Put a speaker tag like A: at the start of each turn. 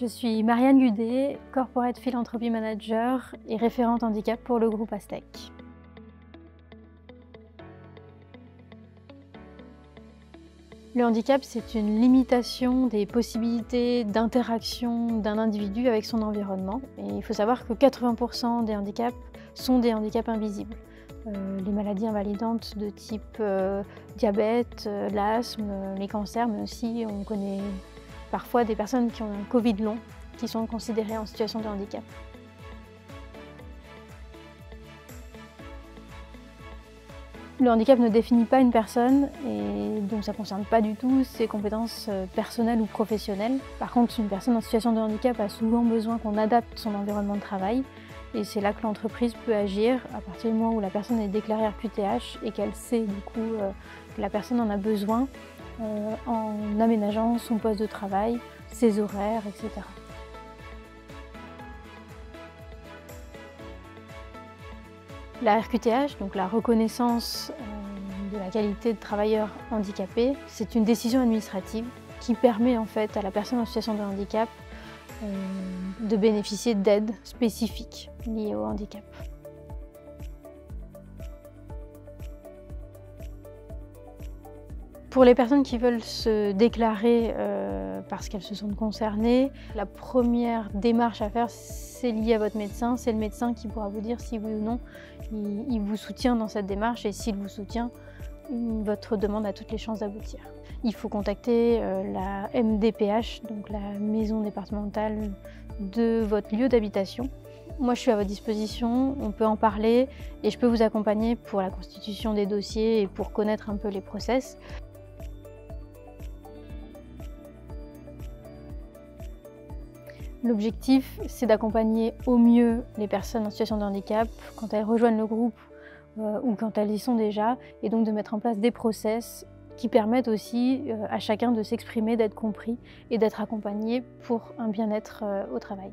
A: Je suis Marianne Gudet, Corporate Philanthropy Manager et référente handicap pour le groupe Astec. Le handicap, c'est une limitation des possibilités d'interaction d'un individu avec son environnement. Et il faut savoir que 80% des handicaps sont des handicaps invisibles. Les maladies invalidantes de type diabète, l'asthme, les cancers, mais aussi on connaît parfois des personnes qui ont un Covid long, qui sont considérées en situation de handicap. Le handicap ne définit pas une personne et donc ça ne concerne pas du tout ses compétences personnelles ou professionnelles. Par contre, une personne en situation de handicap a souvent besoin qu'on adapte son environnement de travail et c'est là que l'entreprise peut agir à partir du moment où la personne est déclarée RQTH et qu'elle sait du coup que la personne en a besoin en aménageant son poste de travail, ses horaires, etc. La RQTH, donc la reconnaissance de la qualité de travailleur handicapé, c'est une décision administrative qui permet en fait à la personne en situation de handicap de bénéficier d'aides spécifiques liées au handicap. Pour les personnes qui veulent se déclarer parce qu'elles se sentent concernées, la première démarche à faire, c'est lié à votre médecin. C'est le médecin qui pourra vous dire si oui ou non il vous soutient dans cette démarche et s'il vous soutient, votre demande a toutes les chances d'aboutir. Il faut contacter la MDPH, donc la maison départementale de votre lieu d'habitation. Moi, je suis à votre disposition, on peut en parler et je peux vous accompagner pour la constitution des dossiers et pour connaître un peu les process. L'objectif, c'est d'accompagner au mieux les personnes en situation de handicap quand elles rejoignent le groupe ou quand elles y sont déjà, et donc de mettre en place des process qui permettent aussi à chacun de s'exprimer, d'être compris et d'être accompagné pour un bien-être au travail.